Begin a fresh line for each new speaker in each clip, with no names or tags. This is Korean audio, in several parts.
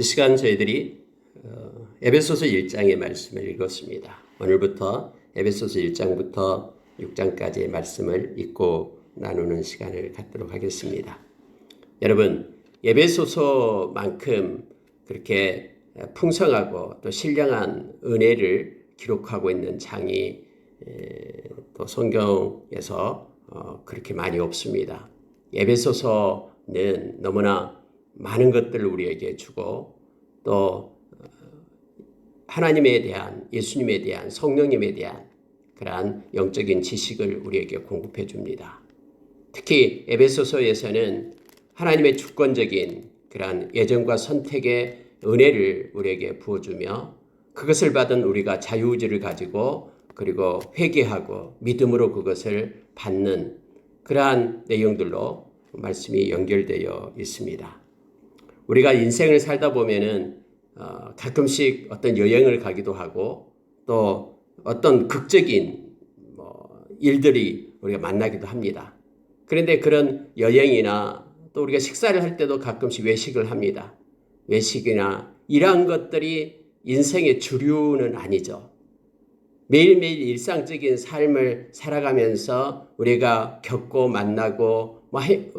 이 시간 저희들이 에베소서 1장의 말씀을 읽었습니다. 오늘부터 에베소서 1장부터 6장까지의 말씀을 읽고 나누는 시간을 갖도록 하겠습니다. 여러분, 에베소서만큼 그렇게 풍성하고 또 신령한 은혜를 기록하고 있는 장이 또 성경에서 그렇게 많이 없습니다. 에베소서는 너무나 많은 것들을 우리에게 주고 또 하나님에 대한, 예수님에 대한, 성령님에 대한 그러한 영적인 지식을 우리에게 공급해 줍니다. 특히 에베소서에서는 하나님의 주권적인 그러한 예정과 선택의 은혜를 우리에게 부어주며 그것을 받은 우리가 자유의지를 가지고 그리고 회개하고 믿음으로 그것을 받는 그러한 내용들로 말씀이 연결되어 있습니다. 우리가 인생을 살다 보면은 가끔씩 어떤 여행을 가기도 하고 또 어떤 극적인 일들이 우리가 만나기도 합니다. 그런데 그런 여행이나 또 우리가 식사를 할 때도 가끔씩 외식을 합니다. 외식이나 이러한 것들이 인생의 주류는 아니죠. 매일매일 일상적인 삶을 살아가면서 우리가 겪고 만나고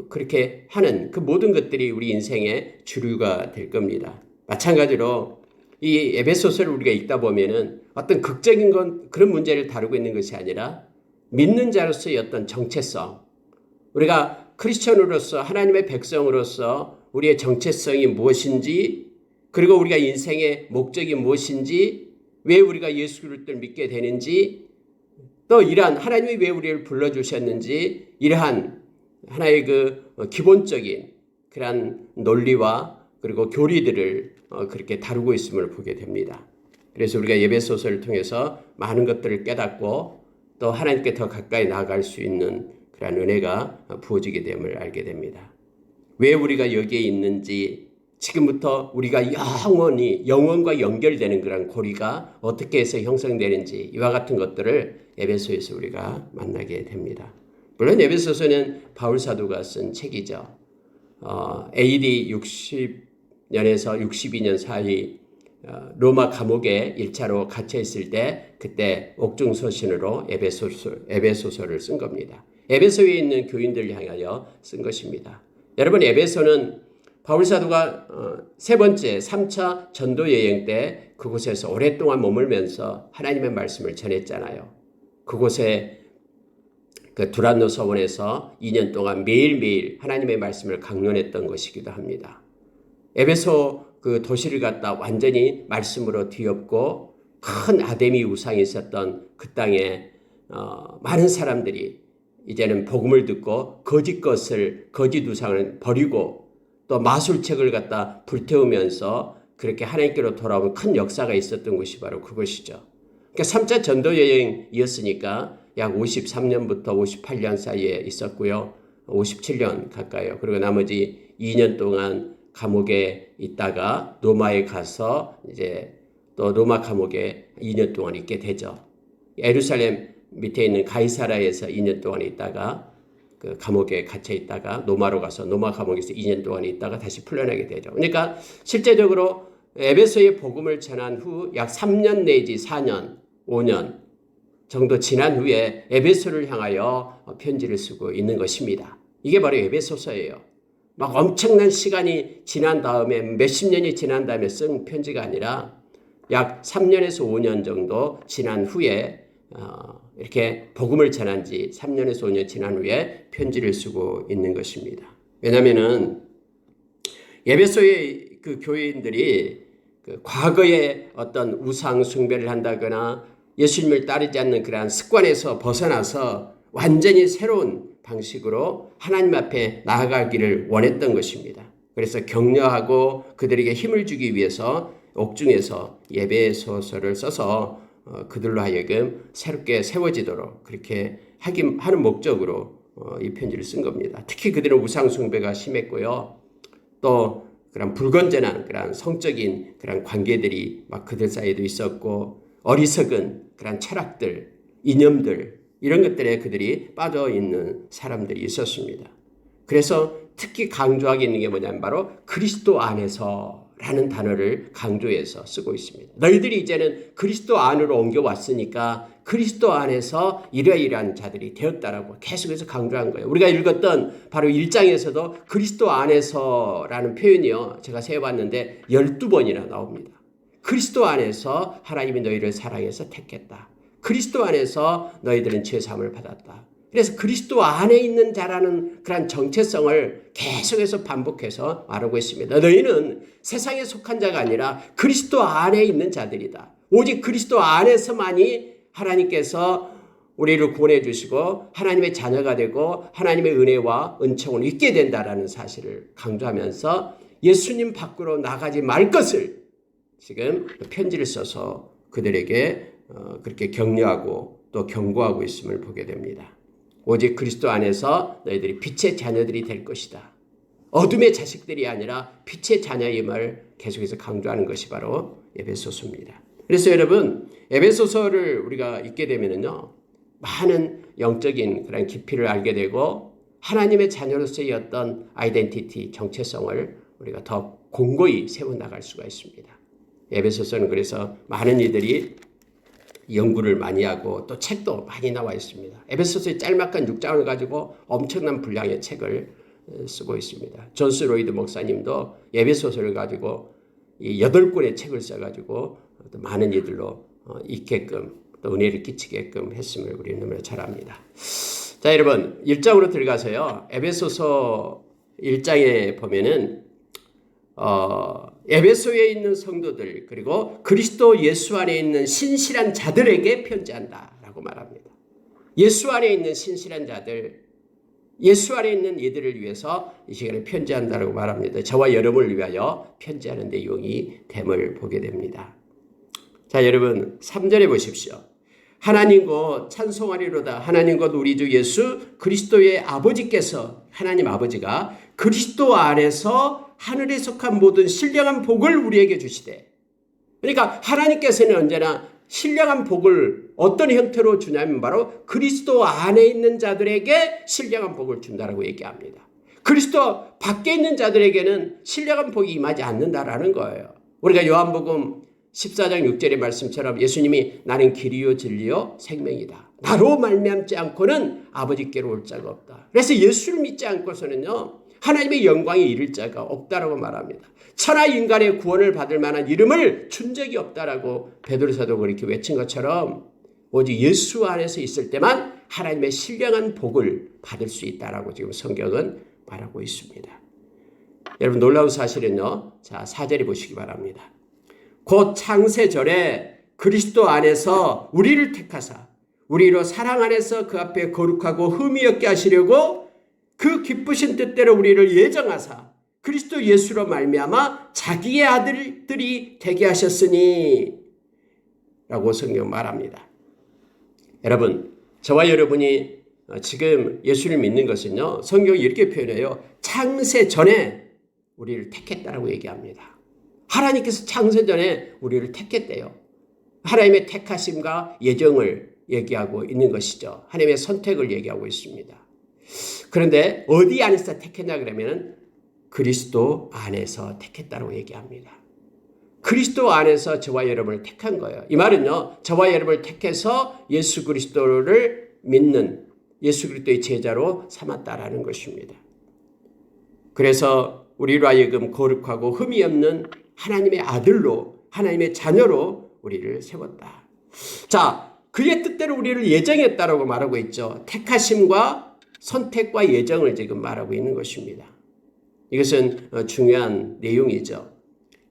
그렇게 하는 그 모든 것들이 우리 인생의 주류가 될 겁니다. 마찬가지로 이 에베소서를 우리가 읽다 보면은 어떤 극적인 그런 문제를 다루고 있는 것이 아니라 믿는 자로서의 어떤 정체성, 우리가 크리스천으로서 하나님의 백성으로서 우리의 정체성이 무엇인지, 그리고 우리가 인생의 목적이 무엇인지, 왜 우리가 예수 그리스도를 믿게 되는지, 또 이러한 하나님이 왜 우리를 불러주셨는지, 이러한 하나의 그 기본적인 그러한 논리와 그리고 교리들을 그렇게 다루고 있음을 보게 됩니다. 그래서 우리가 에베소서를 통해서 많은 것들을 깨닫고 또 하나님께 더 가까이 나아갈 수 있는 그런 은혜가 부어지게 됨을 알게 됩니다. 왜 우리가 여기에 있는지, 지금부터 우리가 영원과 연결되는 그런 고리가 어떻게 해서 형성되는지, 이와 같은 것들을 에베소에서 우리가 만나게 됩니다. 물론 에베소서는 바울 사도가 쓴 책이죠. AD 60년에서 62년 사이 로마 감옥에 1차로 갇혀 있을 때 그때 옥중서신으로 에베소서를 쓴 겁니다. 에베소에 있는 교인들을 향하여 쓴 것입니다. 여러분, 에베소는 바울 사도가 세 번째 3차 전도 여행 때 그곳에서 오랫동안 머물면서 하나님의 말씀을 전했잖아요. 그곳에 그 두란노 서원에서 2년 동안 매일매일 하나님의 말씀을 강론했던 것이기도 합니다. 에베소 그 도시를 갖다 완전히 말씀으로 뒤엎고 큰 아데미 우상이 있었던 그 땅에 많은 사람들이 이제는 복음을 듣고 거짓 우상을 버리고 또 마술책을 갖다 불태우면서 그렇게 하나님께로 돌아온 큰 역사가 있었던 것이 바로 그것이죠. 그러니까 3차 전도 여행이었으니까 약 53년부터 58년 사이에 있었고요. 57년 가까이요. 그리고 나머지 2년 동안 감옥에 있다가 로마에 가서 이제 또 로마 감옥에 2년 동안 있게 되죠. 예루살렘 밑에 있는 가이사라에서 2년 동안 있다가 그 감옥에 갇혀 있다가 로마로 가서 로마 감옥에서 2년 동안 있다가 다시 풀려나게 되죠. 그러니까 실제적으로 에베소의 복음을 전한 후 약 3년 내지 4년, 5년 정도 지난 후에 에베소를 향하여 편지를 쓰고 있는 것입니다. 이게 바로 에베소서예요. 막 엄청난 시간이 지난 다음에 몇십 년이 지난 다음에 쓴 편지가 아니라 약 3년에서 5년 정도 지난 후에 이렇게 복음을 전한 지 3년에서 5년 지난 후에 편지를 쓰고 있는 것입니다. 왜냐하면은 에베소의 그 교인들이 그 과거에 어떤 우상 숭배를 한다거나 예수님을 따르지 않는 그러한 습관에서 벗어나서 완전히 새로운 방식으로 하나님 앞에 나아가기를 원했던 것입니다. 그래서 격려하고 그들에게 힘을 주기 위해서 옥중에서 에베소서를 써서 그들로 하여금 새롭게 세워지도록 그렇게 하는 목적으로 이 편지를 쓴 겁니다. 특히 그들은 우상 숭배가 심했고요. 또 그런 불건전한 그런 성적인 그런 관계들이 막 그들 사이에도 있었고 어리석은 그런 철학들, 이념들 이런 것들에 그들이 빠져 있는 사람들이 있었습니다. 그래서 특히 강조하게 있는 게 뭐냐면 바로 그리스도 안에서 라는 단어를 강조해서 쓰고 있습니다. 너희들이 이제는 그리스도 안으로 옮겨왔으니까 그리스도 안에서 이러이러한 자들이 되었다라고 계속해서 강조한 거예요. 우리가 읽었던 바로 1장에서도 그리스도 안에서라는 표현이요. 제가 세어봤는데 12번이나 나옵니다. 그리스도 안에서 하나님이 너희를 사랑해서 택했다. 그리스도 안에서 너희들은 죄사함을 받았다. 그래서 그리스도 안에 있는 자라는 그런 정체성을 계속해서 반복해서 말하고 있습니다. 너희는 세상에 속한 자가 아니라 그리스도 안에 있는 자들이다. 오직 그리스도 안에서만이 하나님께서 우리를 구원해 주시고 하나님의 자녀가 되고 하나님의 은혜와 은총을 잊게 된다라는 사실을 강조하면서 예수님 밖으로 나가지 말 것을 지금 편지를 써서 그들에게 그렇게 격려하고 또 경고하고 있음을 보게 됩니다. 오직 그리스도 안에서 너희들이 빛의 자녀들이 될 것이다. 어둠의 자식들이 아니라 빛의 자녀임을 계속해서 강조하는 것이 바로 에베소서입니다. 그래서 여러분 에베소서를 우리가 읽게 되면은요 많은 영적인 그런 깊이를 알게 되고 하나님의 자녀로서의 어떤 아이덴티티 정체성을 우리가 더 공고히 세워나갈 수가 있습니다. 에베소서는 그래서 많은 이들이 연구를 많이 하고 또 책도 많이 나와 있습니다. 에베소서의 짤막한 6장을 가지고 엄청난 분량의 책을 쓰고 있습니다. 존스 로이드 목사님도 에베소서를 가지고 이 8권의 책을 써가지고 많은 이들로 읽게끔 또 은혜를 끼치게끔 했음을 우리는 너무나 잘 압니다. 자, 여러분 1장으로 들어가서요. 에베소서 1장에 보면은 에베소에 있는 성도들 그리고 그리스도 예수 안에 있는 신실한 자들에게 편지한다라고 말합니다. 예수 안에 있는 신실한 자들, 예수 안에 있는 이들을 위해서 이 시간에 편지한다라고 말합니다. 저와 여러분을 위하여 편지하는 내용이 됨을 보게 됩니다. 자, 여러분 3절에 보십시오. 하나님 곧 찬송하리로다. 하나님 곧 우리 주 예수 그리스도의 아버지께서 하나님 아버지가 그리스도 안에서 하늘에 속한 모든 신령한 복을 우리에게 주시되, 그러니까 하나님께서는 언제나 신령한 복을 어떤 형태로 주냐면 바로 그리스도 안에 있는 자들에게 신령한 복을 준다라고 얘기합니다. 그리스도 밖에 있는 자들에게는 신령한 복이 임하지 않는다라는 거예요. 우리가 요한복음 14장 6절의 말씀처럼 예수님이 나는 길이요 진리요 생명이다. 나로 말미암지 않고는 아버지께로 올 자가 없다. 그래서 예수를 믿지 않고서는요 하나님의 영광에 이를 자가 없다라고 말합니다. 천하 인간의 구원을 받을 만한 이름을 준 적이 없다라고 베드로 사도가 그렇게 외친 것처럼 오직 예수 안에서 있을 때만 하나님의 신령한 복을 받을 수 있다라고 지금 성경은 말하고 있습니다. 여러분 놀라운 사실은요. 자, 4절에 보시기 바랍니다. 곧 창세전에 그리스도 안에서 우리를 택하사 우리로 사랑 안에서 그 앞에 거룩하고 흠이 없게 하시려고 그 기쁘신 뜻대로 우리를 예정하사 그리스도 예수로 말미암아 자기의 아들들이 되게 하셨으니 라고 성경 말합니다. 여러분 저와 여러분이 지금 예수를 믿는 것은요 성경이 이렇게 표현해요. 창세 전에 우리를 택했다라고 얘기합니다. 하나님께서 창세 전에 우리를 택했대요. 하나님의 택하심과 예정을 얘기하고 있는 것이죠. 하나님의 선택을 얘기하고 있습니다. 그런데 어디 안에서 택했냐 그러면 그리스도 안에서 택했다고 얘기합니다. 그리스도 안에서 저와 여러분을 택한 거예요. 이 말은요. 저와 여러분을 택해서 예수 그리스도를 믿는 예수 그리스도의 제자로 삼았다라는 것입니다. 그래서 우리로 하여금 거룩하고 흠이 없는 하나님의 아들로 하나님의 자녀로 우리를 세웠다. 자, 그의 뜻대로 우리를 예정했다라고 말하고 있죠. 택하심과 선택과 예정을 지금 말하고 있는 것입니다. 이것은 중요한 내용이죠.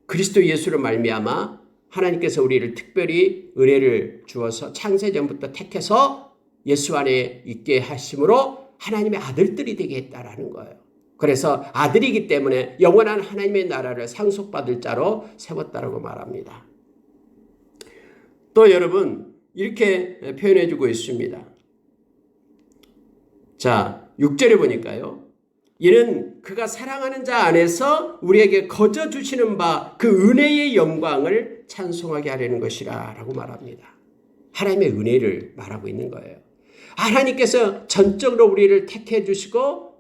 그리스도 예수로 말미암아 하나님께서 우리를 특별히 은혜를 주어서 창세전부터 택해서 예수 안에 있게 하심으로 하나님의 아들들이 되게 했다라는 거예요. 그래서 아들이기 때문에 영원한 하나님의 나라를 상속받을 자로 세웠다라고 말합니다. 또 여러분 이렇게 표현해 주고 있습니다. 자, 6절에 보니까요. 이는 그가 사랑하는 자 안에서 우리에게 거저 주시는 바 그 은혜의 영광을 찬송하게 하려는 것이라 라고 말합니다. 하나님의 은혜를 말하고 있는 거예요. 하나님께서 전적으로 우리를 택해 주시고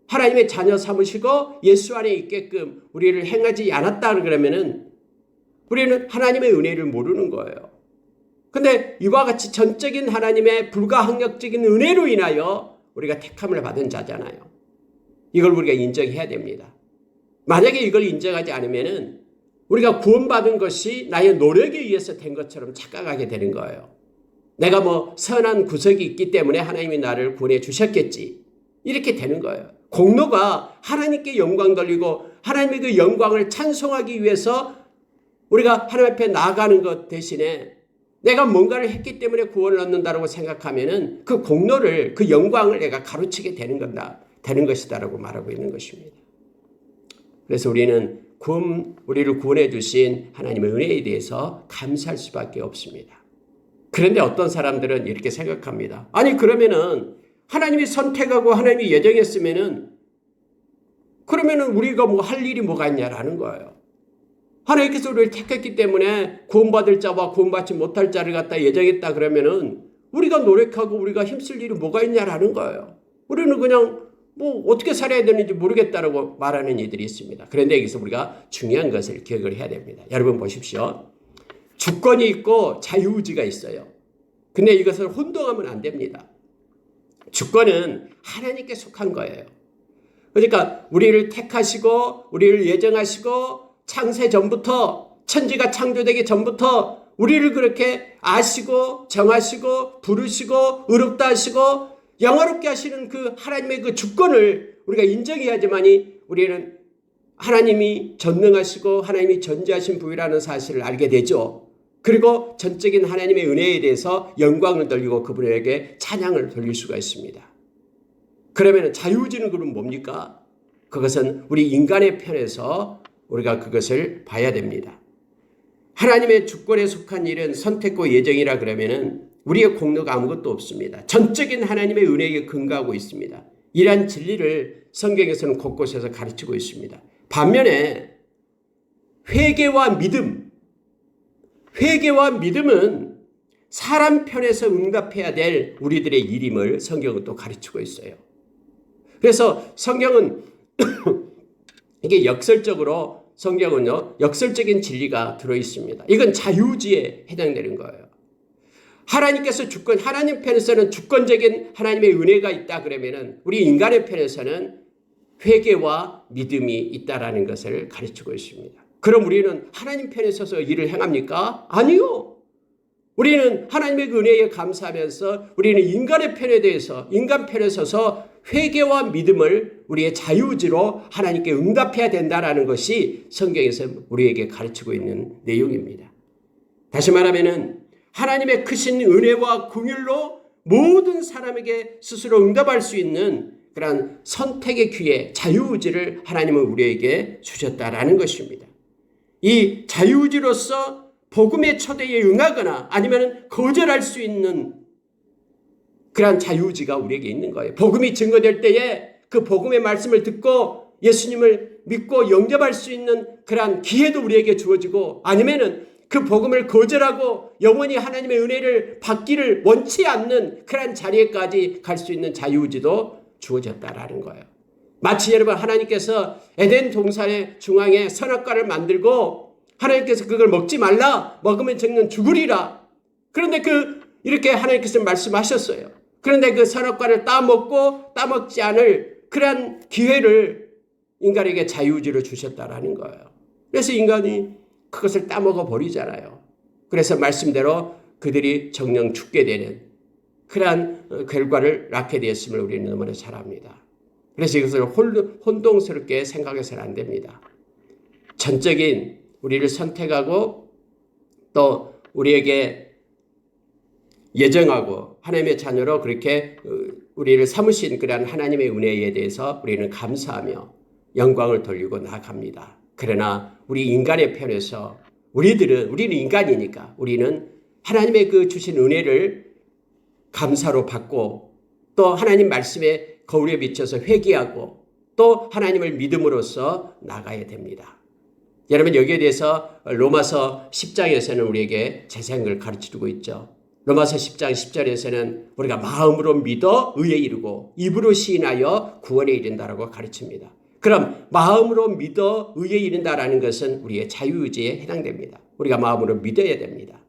하나님의 자녀 삼으시고 예수 안에 있게끔 우리를 행하지 않았다 그러면은 우리는 하나님의 은혜를 모르는 거예요. 근데 이와 같이 전적인 하나님의 불가항력적인 은혜로 인하여 우리가 택함을 받은 자잖아요. 이걸 우리가 인정해야 됩니다. 만약에 이걸 인정하지 않으면은 우리가 구원받은 것이 나의 노력에 의해서 된 것처럼 착각하게 되는 거예요. 내가 뭐 선한 구석이 있기 때문에 하나님이 나를 구원해 주셨겠지. 이렇게 되는 거예요. 공로가 하나님께 영광 돌리고 하나님의 그 영광을 찬송하기 위해서 우리가 하나님 앞에 나아가는 것 대신에 내가 뭔가를 했기 때문에 구원을 얻는다고 생각하면은 그 공로를, 그 영광을 내가 가로치게 되는 것이다라고 말하고 있는 것입니다. 그래서 우리는 우리를 구원해 주신 하나님의 은혜에 대해서 감사할 수밖에 없습니다. 그런데 어떤 사람들은 이렇게 생각합니다. 아니 그러면은 하나님이 선택하고 하나님이 예정했으면은 그러면은 우리가 뭐 할 일이 뭐가 있냐라는 거예요. 하나님께서 우리를 택했기 때문에 구원받을 자와 구원받지 못할 자를 갖다 예정했다 그러면은 우리가 노력하고 우리가 힘쓸 일이 뭐가 있냐라는 거예요. 우리는 그냥 뭐 어떻게 살아야 되는지 모르겠다라고 말하는 이들이 있습니다. 그런데 여기서 우리가 중요한 것을 기억을 해야 됩니다. 여러분 보십시오. 주권이 있고 자유의지가 있어요. 근데 이것을 혼동하면 안 됩니다. 주권은 하나님께 속한 거예요. 그러니까 우리를 택하시고 우리를 예정하시고 창세 전부터 천지가 창조되기 전부터 우리를 그렇게 아시고 정하시고 부르시고 의롭다 하시고 영화롭게 하시는 그 하나님의 그 주권을 우리가 인정해야지만이 우리는 하나님이 전능하시고 하나님이 전지하신 분이라는 사실을 알게 되죠. 그리고 전적인 하나님의 은혜에 대해서 영광을 돌리고 그분에게 찬양을 돌릴 수가 있습니다. 그러면 자유의지는 그럼 뭡니까? 그것은 우리 인간의 편에서 우리가 그것을 봐야 됩니다. 하나님의 주권에 속한 일은 선택과 예정이라 그러면은 우리의 공로가 아무것도 없습니다. 전적인 하나님의 은혜에 근거하고 있습니다. 이러한 진리를 성경에서는 곳곳에서 가르치고 있습니다. 반면에 회개와 믿음은 사람 편에서 응답해야 될 우리들의 일임을 성경은 또 가르치고 있어요. 그래서 성경은 이게 역설적으로 성경은요, 역설적인 진리가 들어있습니다. 이건 자유의지에 해당되는 거예요. 하나님께서 하나님 편에서는 주권적인 하나님의 은혜가 있다 그러면은 우리 인간의 편에서는 회개와 믿음이 있다라는 것을 가르치고 있습니다. 그럼 우리는 하나님 편에 서서 일을 행합니까? 아니요. 우리는 하나님의 은혜에 감사하면서 우리는 인간의 편에 대해서 인간 편에 서서 회개와 믿음을 우리의 자유의지로 하나님께 응답해야 된다라는 것이 성경에서 우리에게 가르치고 있는 내용입니다. 다시 말하면은 하나님의 크신 은혜와 긍휼로 모든 사람에게 스스로 응답할 수 있는 그런 선택의 기회, 자유의지를 하나님은 우리에게 주셨다라는 것입니다. 이 자유의지로서 복음의 초대에 응하거나 아니면 거절할 수 있는 그러한 자유의지가 우리에게 있는 거예요. 복음이 증거될 때에 그 복음의 말씀을 듣고 예수님을 믿고 영접할 수 있는 그러한 기회도 우리에게 주어지고 아니면은 그 복음을 거절하고 영원히 하나님의 은혜를 받기를 원치 않는 그러한 자리에까지 갈 수 있는 자유의지도 주어졌다라는 거예요. 마치 여러분 하나님께서 에덴 동산의 중앙에 선악과를 만들고 하나님께서 그걸 먹지 말라, 먹으면 정녕 죽으리라. 그런데 이렇게 하나님께서 말씀하셨어요. 그런데 그 선악과를 따먹고 따먹지 않을 그러한 기회를 인간에게 자유의지로 주셨다라는 거예요. 그래서 인간이 그것을 따먹어 버리잖아요. 그래서 말씀대로 그들이 정녕 죽게 되는 그러한 결과를 낳게 되었음을 우리는 너무나 잘 압니다. 그래서 이것을 혼동스럽게 생각해서는 안 됩니다. 전적인 우리를 선택하고 또 우리에게 예정하고 하나님의 자녀로 그렇게 우리를 삼으신 그러한 하나님의 은혜에 대해서 우리는 감사하며 영광을 돌리고 나아갑니다. 그러나 우리 인간의 편에서 우리는 인간이니까 우리는 하나님의 그 주신 은혜를 감사로 받고 또 하나님 말씀에 거울에 비춰서 회개하고 또 하나님을 믿음으로써 나가야 됩니다. 여러분 여기에 대해서 로마서 10장에서는 우리에게 자세한 걸 가르쳐주고 있죠. 로마서 10장 10절에서는 우리가 마음으로 믿어 의에 이르고 입으로 시인하여 구원에 이른다라고 가르칩니다. 그럼 마음으로 믿어 의에 이른다라는 것은 우리의 자유의지에 해당됩니다. 우리가 마음으로 믿어야 됩니다.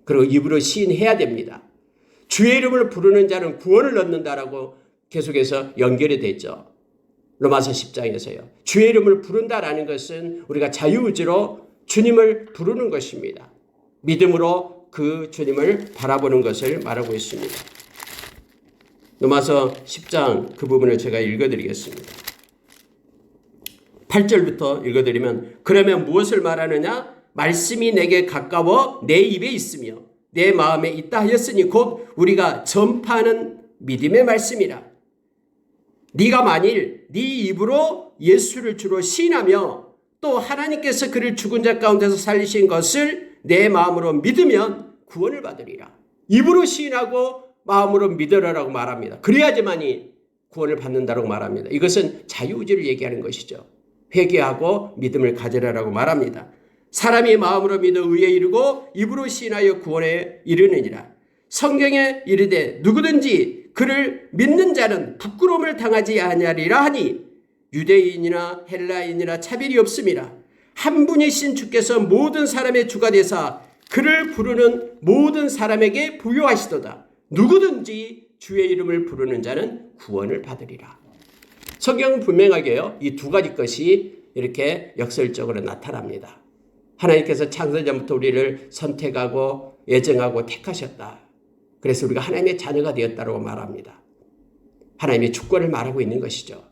그리고 입으로 시인해야 됩니다. 주의 이름을 부르는 자는 구원을 얻는다라고 계속해서 연결이 되죠. 로마서 10장에서요. 주의 이름을 부른다라는 것은 우리가 자유의지로 주님을 부르는 것입니다. 믿음으로 그 주님을 바라보는 것을 말하고 있습니다. 로마서 10장 그 부분을 제가 읽어드리겠습니다. 8절부터 읽어드리면 그러면 무엇을 말하느냐? 말씀이 내게 가까워 내 입에 있으며 내 마음에 있다 하였으니 곧 우리가 전파하는 믿음의 말씀이라. 네가 만일 네 입으로 예수를 주로 시인하며 또 하나님께서 그를 죽은 자 가운데서 살리신 것을 내 마음으로 믿으면 구원을 받으리라. 입으로 시인하고 마음으로 믿으라라고 말합니다. 그래야지만이 구원을 받는다라고 말합니다. 이것은 자유의지를 얘기하는 것이죠. 회개하고 믿음을 가지라라고 말합니다. 사람이 마음으로 믿어 의에 이르고 입으로 시인하여 구원에 이르느니라. 성경에 이르되 누구든지 그를 믿는 자는 부끄러움을 당하지 아니하리라 하니 유대인이나 헬라인이나 차별이 없음이라. 한 분이신 주께서 모든 사람의 주가 되사 그를 부르는 모든 사람에게 부요하시도다. 누구든지 주의 이름을 부르는 자는 구원을 받으리라. 성경은 분명하게요. 이 두 가지 것이 이렇게 역설적으로 나타납니다. 하나님께서 창세전부터 우리를 선택하고 예정하고 택하셨다. 그래서 우리가 하나님의 자녀가 되었다고 말합니다. 하나님의 주권을 말하고 있는 것이죠.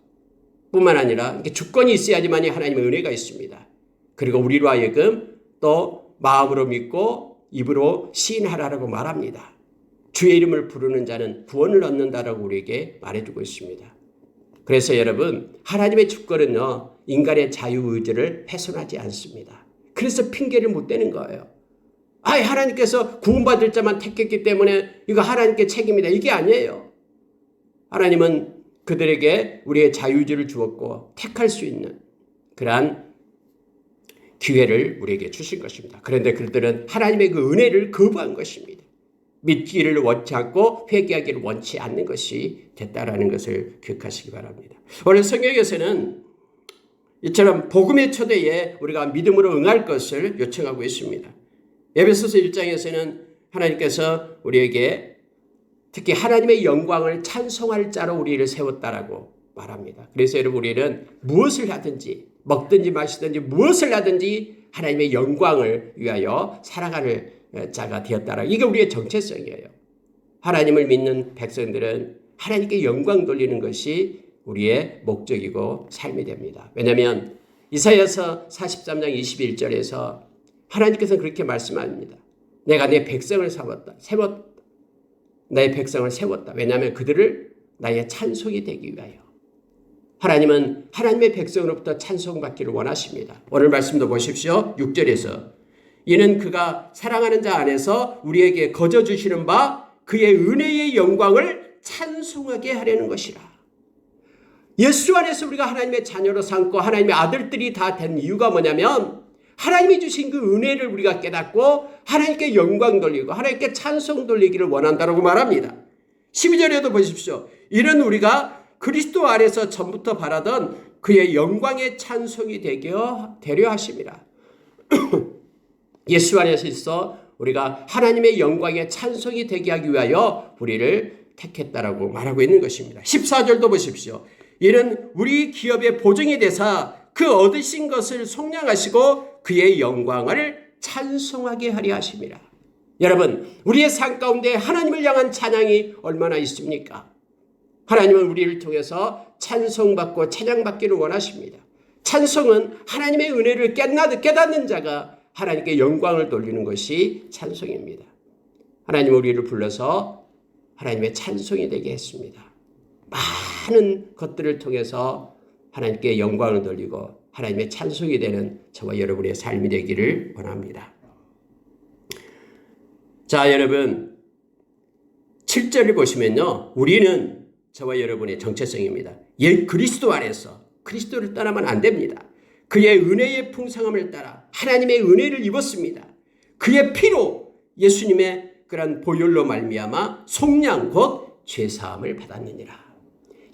뿐만 아니라 주권이 있어야지만 하나님의 은혜가 있습니다. 그리고 우리로 하여금 또 마음으로 믿고 입으로 시인하라고 말합니다. 주의 이름을 부르는 자는 구원을 얻는다라고 우리에게 말해주고 있습니다. 그래서 여러분, 하나님의 주권은요, 인간의 자유의지를 훼손하지 않습니다. 그래서 핑계를 못 대는 거예요. 하나님께서 구원받을 자만 택했기 때문에 이거 하나님께 책임이다. 이게 아니에요. 하나님은 그들에게 우리의 자유의지를 주었고 택할 수 있는 그러한 기회를 우리에게 주신 것입니다. 그런데 그들은 하나님의 그 은혜를 거부한 것입니다. 믿기를 원치 않고 회개하기를 원치 않는 것이 됐다라는 것을 기억하시기 바랍니다. 오늘 성경에서는 이처럼 복음의 초대에 우리가 믿음으로 응할 것을 요청하고 있습니다. 에베소서 1장에서는 하나님께서 우리에게 특히 하나님의 영광을 찬송할 자로 우리를 세웠다라고 말합니다. 그래서 여러분, 우리는 무엇을 하든지 먹든지 마시든지 무엇을 하든지 하나님의 영광을 위하여 살아가는 자가 되었다라. 이게 우리의 정체성이에요. 하나님을 믿는 백성들은 하나님께 영광 돌리는 것이 우리의 목적이고 삶이 됩니다. 왜냐하면 이사야서 43장 21절에서 하나님께서는 그렇게 말씀합니다. 내가 내 백성을 세웠다. 나의 백성을 세웠다. 왜냐하면 그들을 나의 찬송이 되기 위하여. 하나님은 하나님의 백성으로부터 찬송받기를 원하십니다. 오늘 말씀도 보십시오. 6절에서 이는 그가 사랑하는 자 안에서 우리에게 거저 주시는 바 그의 은혜의 영광을 찬송하게 하려는 것이라. 예수 안에서 우리가 하나님의 자녀로 삼고 하나님의 아들들이 다 된 이유가 뭐냐면 하나님이 주신 그 은혜를 우리가 깨닫고 하나님께 영광 돌리고 하나님께 찬송 돌리기를 원한다고 말합니다. 12절에도 보십시오. 이는 우리가 그리스도 안에서 전부터 바라던 그의 영광의 찬송이 되려 하심이라. 예수 안에서 있어 우리가 하나님의 영광의 찬송이 되게 하기 위하여 우리를 택했다라고 말하고 있는 것입니다. 14절도 보십시오. 이는 우리 기업의 보증이 되사 그 얻으신 것을 속량하시고 그의 영광을 찬송하게 하려 하심이라. 여러분, 우리의 삶 가운데 하나님을 향한 찬양이 얼마나 있습니까? 하나님은 우리를 통해서 찬송받고 찬양받기를 원하십니다. 찬송은 하나님의 은혜를 깨닫는 자가 하나님께 영광을 돌리는 것이 찬송입니다. 하나님은 우리를 불러서 하나님의 찬송이 되게 했습니다. 많은 것들을 통해서 하나님께 영광을 돌리고 하나님의 찬송이 되는 저와 여러분의 삶이 되기를 원합니다. 자, 여러분 7절을 보시면요. 우리는 저와 여러분의 정체성입니다. 그리스도 안에서 그리스도를 떠나면 안 됩니다. 그의 은혜의 풍성함을 따라 하나님의 은혜를 입었습니다. 그의 피로 예수님의 그런 보혈로 말미암아 속량 곧 죄사함을 받았느니라.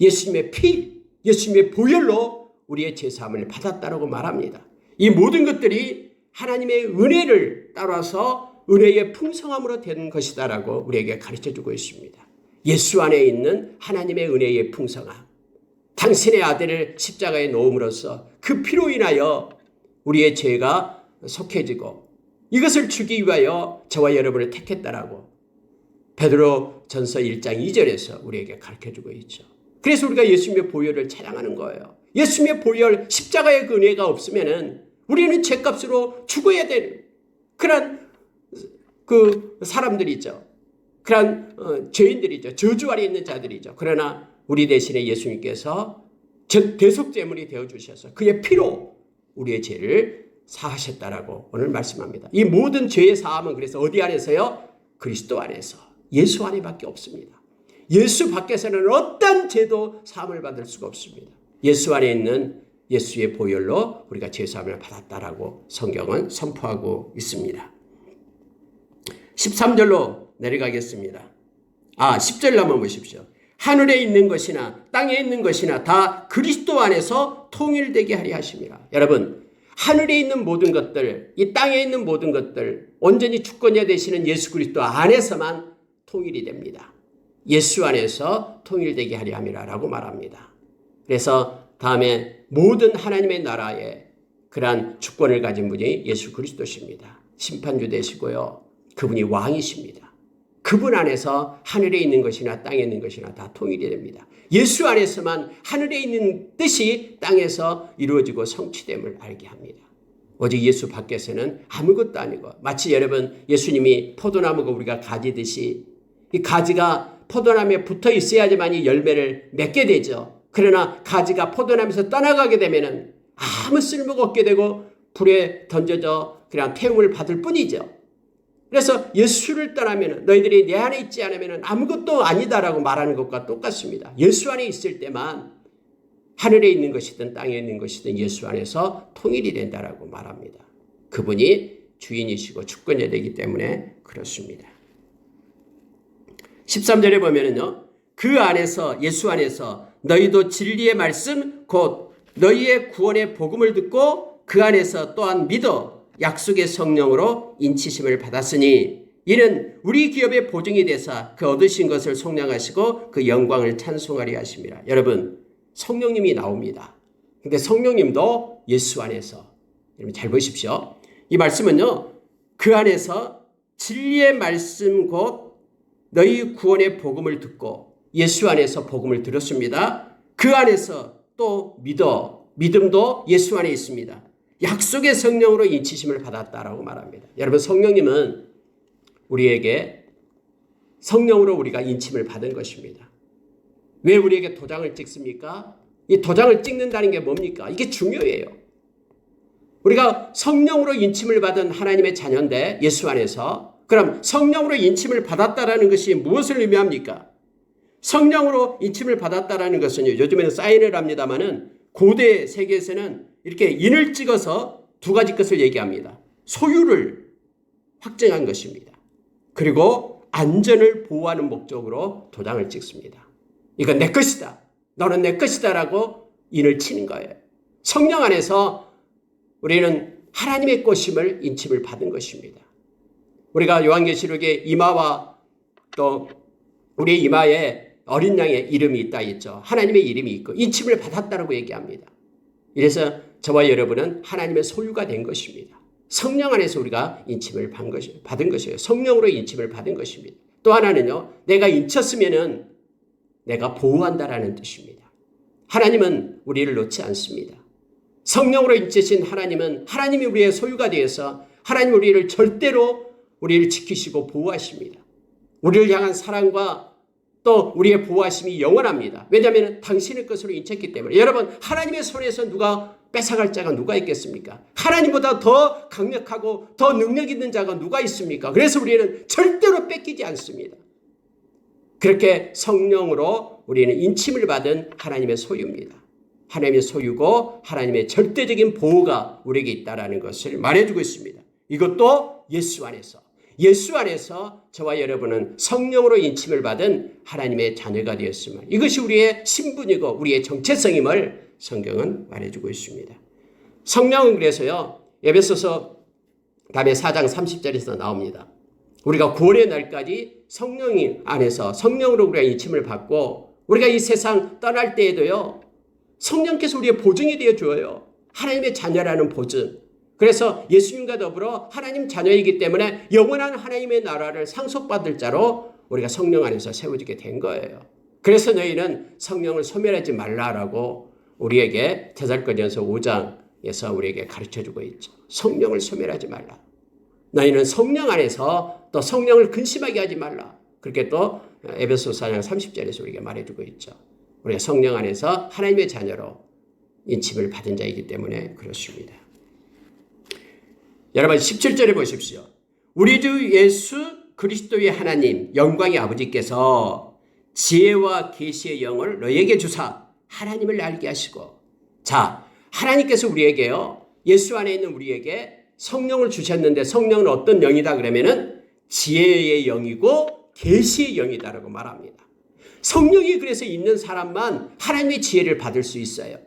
예수님의 피, 예수님의 보혈로 우리의 죄사함을 받았다라고 말합니다. 이 모든 것들이 하나님의 은혜를 따라서 은혜의 풍성함으로 된 것이다라고 우리에게 가르쳐주고 있습니다. 예수 안에 있는 하나님의 은혜의 풍성함, 당신의 아들을 십자가에 놓음으로써 그 피로 인하여 우리의 죄가 속해지고 이것을 주기 위하여 저와 여러분을 택했다라고 베드로 전서 1장 2절에서 우리에게 가르쳐주고 있죠. 그래서 우리가 예수님의 보혈을 찬양하는 거예요. 예수님의 보혈, 십자가의 그 은혜가 없으면은 우리는 죄값으로 죽어야 되는 그런 그 사람들이죠. 그런 죄인들이죠. 저주 아래 있는 자들이죠. 그러나 우리 대신에 예수님께서 대속제물이 되어주셔서 그의 피로 우리의 죄를 사하셨다라고 오늘 말씀합니다. 이 모든 죄의 사함은 그래서 어디 안에서요? 그리스도 안에서, 예수 안에밖에 없습니다. 예수 밖에서는 어떤 죄도 사함을 받을 수가 없습니다. 예수 안에 있는 예수의 보혈로 우리가 죄사함을 받았다라고 성경은 선포하고 있습니다. 13절로 내려가겠습니다. 10절 한번 보십시오. 하늘에 있는 것이나 땅에 있는 것이나 다 그리스도 안에서 통일되게 하려 하심이라. 여러분, 하늘에 있는 모든 것들, 이 땅에 있는 모든 것들 온전히 주권자 되시는 예수 그리스도 안에서만 통일이 됩니다. 예수 안에서 통일되게 하려 함이라고 말합니다. 그래서 다음에 모든 하나님의 나라에 그러한 주권을 가진 분이 예수 그리스도십니다. 심판주 되시고요. 그분이 왕이십니다. 그분 안에서 하늘에 있는 것이나 땅에 있는 것이나 다 통일이 됩니다. 예수 안에서만 하늘에 있는 뜻이 땅에서 이루어지고 성취됨을 알게 합니다. 오직 예수 밖에서는 아무것도 아니고 마치 여러분 예수님이 포도나무가 우리가 가지듯이 이 가지가 포도나무에 붙어 있어야지만 이 열매를 맺게 되죠. 그러나 가지가 포도나무에서 떠나가게 되면은 아무 쓸모가 없게 되고 불에 던져져 그냥 태움을 받을 뿐이죠. 그래서 예수를 떠나면 너희들이 내 안에 있지 않으면 아무것도 아니다라고 말하는 것과 똑같습니다. 예수 안에 있을 때만 하늘에 있는 것이든 땅에 있는 것이든 예수 안에서 통일이 된다라고 말합니다. 그분이 주인이시고 주권자 되기 때문에 그렇습니다. 13절에 보면은요. 그 안에서 예수 안에서 너희도 진리의 말씀 곧 너희의 구원의 복음을 듣고 그 안에서 또한 믿어 약속의 성령으로 인치심을 받았으니 이는 우리 기업의 보증이 되사 그 얻으신 것을 속량하시고 그 영광을 찬송하리 하심이라. 여러분 성령님이 나옵니다. 근데 성령님도 예수 안에서 여러분 잘 보십시오. 이 말씀은요. 그 안에서 진리의 말씀 곧 너희 구원의 복음을 듣고 예수 안에서 복음을 들었습니다. 그 안에서 또 믿음도 예수 안에 있습니다. 약속의 성령으로 인치심을 받았다라고 말합니다. 여러분 성령님은 우리에게 성령으로 우리가 인침을 받은 것입니다. 왜 우리에게 도장을 찍습니까? 이 도장을 찍는다는 게 뭡니까? 이게 중요해요. 우리가 성령으로 인침을 받은 하나님의 자녀인데 예수 안에서 그럼 성령으로 인침을 받았다라는 것이 무엇을 의미합니까? 성령으로 인침을 받았다라는 것은요. 요즘에는 사인을 합니다마는 고대 세계에서는 이렇게 인을 찍어서 두 가지 것을 얘기합니다. 소유를 확정한 것입니다. 그리고 안전을 보호하는 목적으로 도장을 찍습니다. 이건 내 것이다. 너는 내 것이다라고 인을 치는 거예요. 성령 안에서 우리는 하나님의 꽃임을 인침을 받은 것입니다. 우리가 요한계시록의 이마와 또 우리의 이마에 어린 양의 이름이 있다 있죠. 하나님의 이름이 있고 인침을 받았다라고 얘기합니다. 이래서 저와 여러분은 하나님의 소유가 된 것입니다. 성령 안에서 우리가 인침을 받은 것이에요. 성령으로 인침을 받은 것입니다. 또 하나는요. 내가 인쳤으면은 내가 보호한다라는 뜻입니다. 하나님은 우리를 놓지 않습니다. 성령으로 인치신 하나님은 하나님이 우리의 소유가 되어서 하나님 우리를 절대로 우리를 지키시고 보호하십니다. 우리를 향한 사랑과 또 우리의 보호하심이 영원합니다. 왜냐하면 당신의 것으로 인쳤기 때문에. 여러분 하나님의 손에서 누가 뺏어갈 자가 누가 있겠습니까? 하나님보다 더 강력하고 더 능력 있는 자가 누가 있습니까? 그래서 우리는 절대로 뺏기지 않습니다. 그렇게 성령으로 우리는 인침을 받은 하나님의 소유입니다. 하나님의 소유고 하나님의 절대적인 보호가 우리에게 있다는 것을 말해주고 있습니다. 이것도 예수 안에서. 예수 안에서 저와 여러분은 성령으로 인침을 받은 하나님의 자녀가 되었음을, 이것이 우리의 신분이고 우리의 정체성임을 성경은 말해주고 있습니다. 성령은 그래서요, 에베소서 다음에 4장 30절에서 나옵니다. 우리가 구원의 날까지 성령 안에서 성령으로 우리가 인침을 받고 우리가 이 세상 떠날 때에도요, 성령께서 우리의 보증이 되어 주어요. 하나님의 자녀라는 보증. 그래서 예수님과 더불어 하나님 자녀이기 때문에 영원한 하나님의 나라를 상속받을 자로 우리가 성령 안에서 세워지게 된 거예요. 그래서 너희는 성령을 소멸하지 말라라고 우리에게 데살로니가서 5장에서 우리에게 가르쳐주고 있죠. 성령을 소멸하지 말라. 너희는 성령 안에서 또 성령을 근심하게 하지 말라. 그렇게 또 에베소서 4장 30절에서 우리에게 말해주고 있죠. 우리가 성령 안에서 하나님의 자녀로 인침을 받은 자이기 때문에 그렇습니다. 여러분 17절에 보십시오. 우리 주 예수 그리스도의 하나님 영광의 아버지께서 지혜와 계시의 영을 너희에게 주사 하나님을 알게 하시고, 자, 하나님께서 우리에게요, 예수 안에 있는 우리에게 성령을 주셨는데 성령은 어떤 영이다 그러면은 지혜의 영이고 계시의 영이다라고 말합니다. 성령이 그래서 있는 사람만 하나님의 지혜를 받을 수 있어요.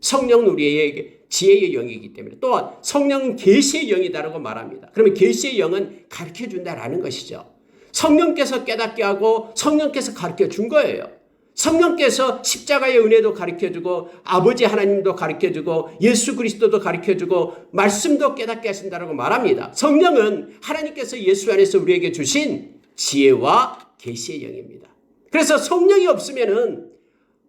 성령은 우리에게 지혜의 영이기 때문에, 또한 성령은 계시의 영이다라고 말합니다. 그러면 계시의 영은 가르쳐준다라는 것이죠. 성령께서 깨닫게 하고 성령께서 가르쳐 준 거예요. 성령께서 십자가의 은혜도 가르쳐주고 아버지 하나님도 가르쳐주고 예수 그리스도도 가르쳐주고 말씀도 깨닫게 하신다라고 말합니다. 성령은 하나님께서 예수 안에서 우리에게 주신 지혜와 계시의 영입니다. 그래서 성령이 없으면은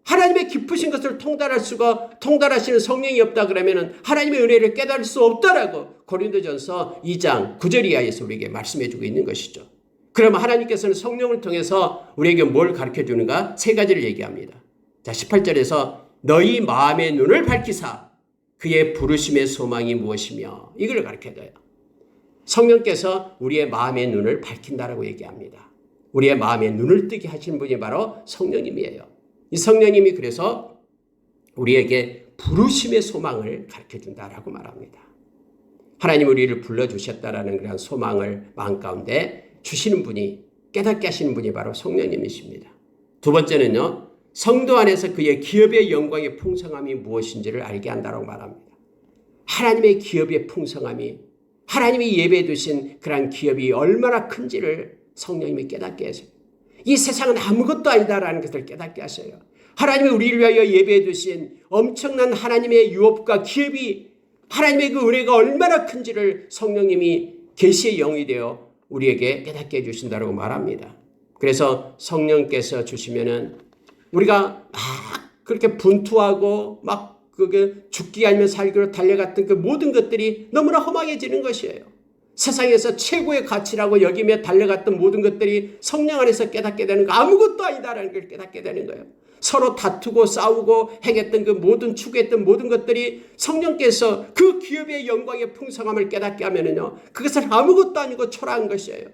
하나님의 깊으신 것을 통달하시는 성령이 없다 그러면은 하나님의 은혜를 깨달을 수 없다라고 고린도전서 2장 9절 이하에서 우리에게 말씀해 주고 있는 것이죠. 그러면 하나님께서는 성령을 통해서 우리에게 뭘 가르쳐 주는가? 세 가지를 얘기합니다. 자, 18절에서 너희 마음의 눈을 밝히사 그의 부르심의 소망이 무엇이며, 이걸 가르쳐 줘요. 성령께서 우리의 마음의 눈을 밝힌다라고 얘기합니다. 우리의 마음의 눈을 뜨게 하시는 분이 바로 성령님이에요. 이 성령님이 그래서 우리에게 부르심의 소망을 가르쳐 준다라고 말합니다. 하나님 우리를 불러주셨다라는 그런 소망을 마음 가운데 주시는 분이, 깨닫게 하시는 분이 바로 성령님이십니다. 두 번째는요, 성도 안에서 그의 기업의 영광의 풍성함이 무엇인지를 알게 한다라고 말합니다. 하나님의 기업의 풍성함이, 하나님이 예배해 두신 그런 기업이 얼마나 큰지를 성령님이 깨닫게 하세요. 이 세상은 아무것도 아니다라는 것을 깨닫게 하셔요. 하나님이 우리를 위하여 예배해 두신 엄청난 하나님의 유업과 기업이, 하나님의 그 은혜가 얼마나 큰지를 성령님이 계시의 영이 되어 우리에게 깨닫게 해주신다고 말합니다. 그래서 성령께서 주시면은 우리가 막 그렇게 분투하고 막 그게 죽기 아니면 살기로 달려갔던 그 모든 것들이 너무나 험하게지는 것이에요. 세상에서 최고의 가치라고 여기며 달려갔던 모든 것들이 성령 안에서 깨닫게 되는 거, 아무것도 아니다라는 걸 깨닫게 되는 거예요. 서로 다투고 싸우고 행했던 그 모든 추구했던 모든 것들이 성령께서 그 기업의 영광의 풍성함을 깨닫게 하면은요, 그것은 아무것도 아니고 초라한 것이에요.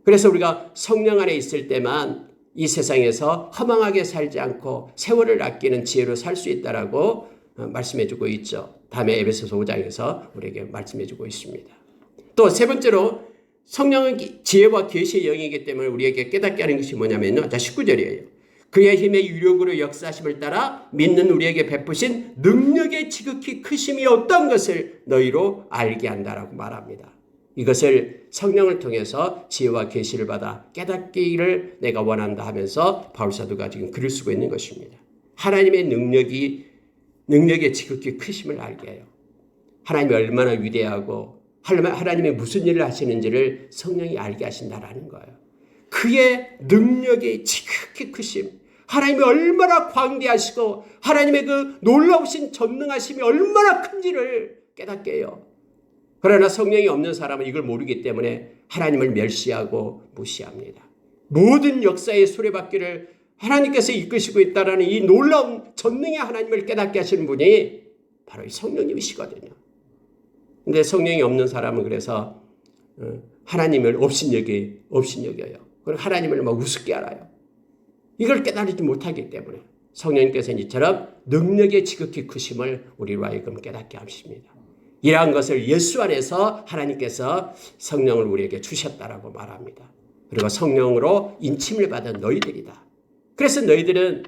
그래서 우리가 성령 안에 있을 때만 이 세상에서 허망하게 살지 않고 세월을 아끼는 지혜로 살 수 있다라고 말씀해주고 있죠. 다음에 에베소서 5장에서 우리에게 말씀해주고 있습니다. 또 세 번째로 성령은 지혜와 계시의 영이기 때문에 우리에게 깨닫게 하는 것이 뭐냐면요, 자 19절이에요. 그의 힘의 유력으로 역사하심을 따라 믿는 우리에게 베푸신 능력의 지극히 크심이 어떤 것을 너희로 알게 한다라고 말합니다. 이것을 성령을 통해서 지혜와 계시를 받아 깨닫기를 내가 원한다 하면서 바울사도가 지금 글을 쓰고 있는 것입니다. 하나님의 능력의 지극히 크심을 알게 해요. 하나님이 얼마나 위대하고 하나님이 무슨 일을 하시는지를 성령이 알게 하신다라는 거예요. 그의 능력의 지극히 크심, 하나님이 얼마나 광대하시고 하나님의 그 놀라우신 전능하심이 얼마나 큰지를 깨닫게 해요. 그러나 성령이 없는 사람은 이걸 모르기 때문에 하나님을 멸시하고 무시합니다. 모든 역사의 수레바퀴를 하나님께서 이끄시고 있다는 이 놀라운 전능의 하나님을 깨닫게 하시는 분이 바로 이 성령님이시거든요. 근데 성령이 없는 사람은 그래서 하나님을 업신여겨요. 그리고 하나님을 막 우습게 알아요. 이걸 깨달지 못하기 때문에 성령님께서는 이처럼 능력의 지극히 크심을 우리로 하여금 깨닫게 하십니다. 이러한 것을 예수 안에서 하나님께서 성령을 우리에게 주셨다라고 말합니다. 그리고 성령으로 인침을 받은 너희들이다. 그래서 너희들은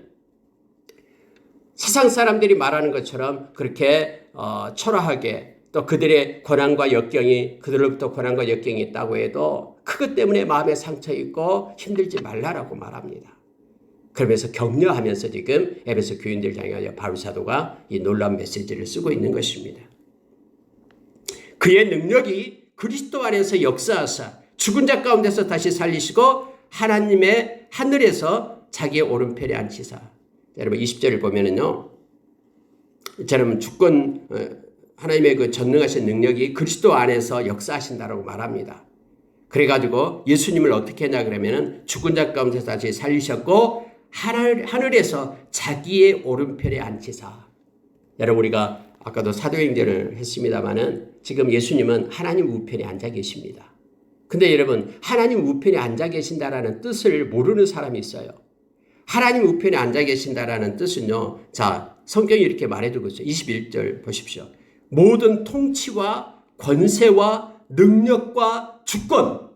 세상 사람들이 말하는 것처럼 그렇게 초라하게 또 그들의 고난과 역경이 그들로부터 고난과 역경이 있다고 해도 그것 때문에 마음에 상처 있고 힘들지 말라라고 말합니다. 그러면서 격려하면서 지금 에베소 교인들 향하여 바울 사도가 이 놀라운 메시지를 쓰고 있는 것입니다. 그의 능력이 그리스도 안에서 역사하사 죽은 자 가운데서 다시 살리시고 하나님의 하늘에서 자기의 오른편에 앉히사. 여러분 20절을 보면은요. 저는 주권 하나님의 그 전능하신 능력이 그리스도 안에서 역사하신다라고 말합니다. 그래가지고 예수님을 어떻게 했냐 그러면은 죽은 자 가운데서 다시 살리셨고 하늘에서 자기의 오른편에 앉히사. 여러분 우리가 아까도 사도행전을 했습니다마는 지금 예수님은 하나님 우편에 앉아 계십니다. 근데 여러분 하나님 우편에 앉아 계신다라는 뜻을 모르는 사람이 있어요. 하나님 우편에 앉아 계신다라는 뜻은요. 자, 성경이 이렇게 말해주고 있어요. 21절 보십시오. 모든 통치와 권세와 능력과 주권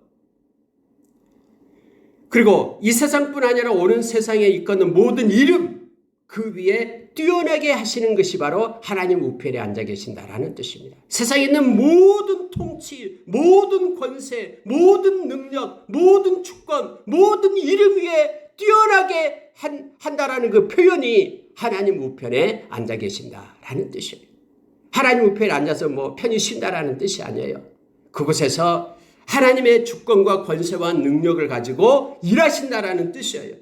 그리고 이 세상뿐 아니라 오는 세상에 있거든 모든 이름 그 위에 뛰어나게 하시는 것이 바로 하나님 우편에 앉아 계신다라는 뜻입니다. 세상에 있는 모든 통치, 모든 권세, 모든 능력, 모든 주권, 모든 이름 위에 뛰어나게 한다라는 그 표현이 하나님 우편에 앉아 계신다라는 뜻이에요. 하나님 우편에 앉아서 뭐 편히 쉰다라는 뜻이 아니에요. 그곳에서 하나님의 주권과 권세와 능력을 가지고 일하신다라는 뜻이에요.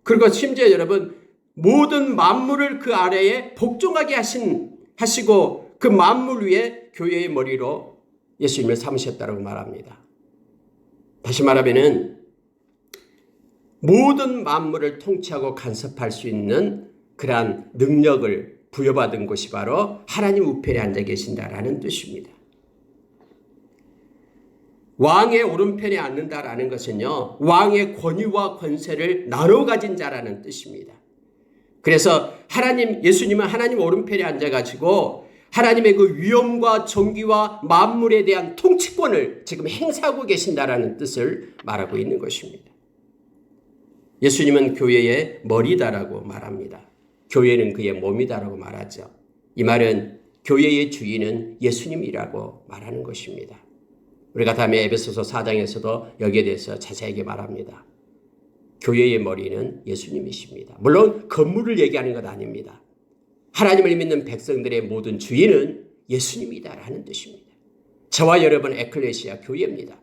그리고 심지어 여러분 모든 만물을 그 아래에 복종하게 하시고 그 만물 위에 교회의 머리로 예수님을 삼으셨다고 말합니다. 다시 말하면은 모든 만물을 통치하고 간섭할 수 있는 그러한 능력을 부여받은 곳이 바로 하나님 우편에 앉아 계신다라는 뜻입니다. 왕의 오른편에 앉는다라는 것은요. 왕의 권위와 권세를 나눠 가진 자라는 뜻입니다. 그래서 예수님은 하나님 오른편에 앉아가지고 하나님의 그 위엄과 존귀와 만물에 대한 통치권을 지금 행사하고 계신다라는 뜻을 말하고 있는 것입니다. 예수님은 교회의 머리다라고 말합니다. 교회는 그의 몸이다라고 말하죠. 이 말은 교회의 주인은 예수님이라고 말하는 것입니다. 우리가 다음에 에베소서 4장에서도 여기에 대해서 자세하게 말합니다. 교회의 머리는 예수님이십니다. 물론 건물을 얘기하는 것 아닙니다. 하나님을 믿는 백성들의 모든 주인은 예수님이다라는 뜻입니다. 저와 여러분 에클레시아 교회입니다.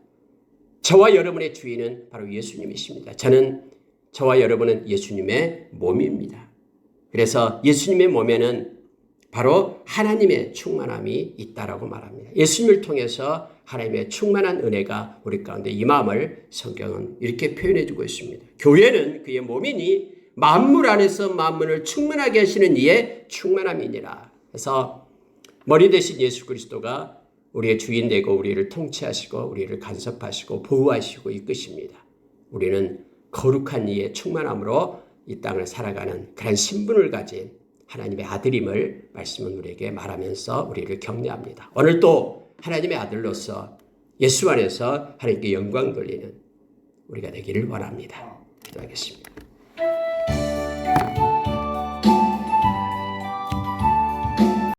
저와 여러분의 주인은 바로 예수님이십니다. 저와 여러분은 예수님의 몸입니다. 그래서 예수님의 몸에는 바로 하나님의 충만함이 있다라고 말합니다. 예수님을 통해서 하나님의 충만한 은혜가 우리 가운데 임함을 성경은 이렇게 표현해 주고 있습니다. 교회는 그의 몸이니 만물 안에서 만물을 충만하게 하시는 이의 충만함이니라. 그래서 머리 대신 예수 그리스도가 우리의 주인 되고 우리를 통치하시고 우리를 간섭하시고 보호하시고 이끄십니다. 우리는 거룩한 이의 충만함으로 이 땅을 살아가는 그런 신분을 가진 하나님의 아들임을 말씀은 우리에게 말하면서 우리를 격려합니다. 오늘 또 하나님의 아들로서 예수 안에서 하나님께 영광 돌리는 우리가 되기를 원합니다. 기도하겠습니다.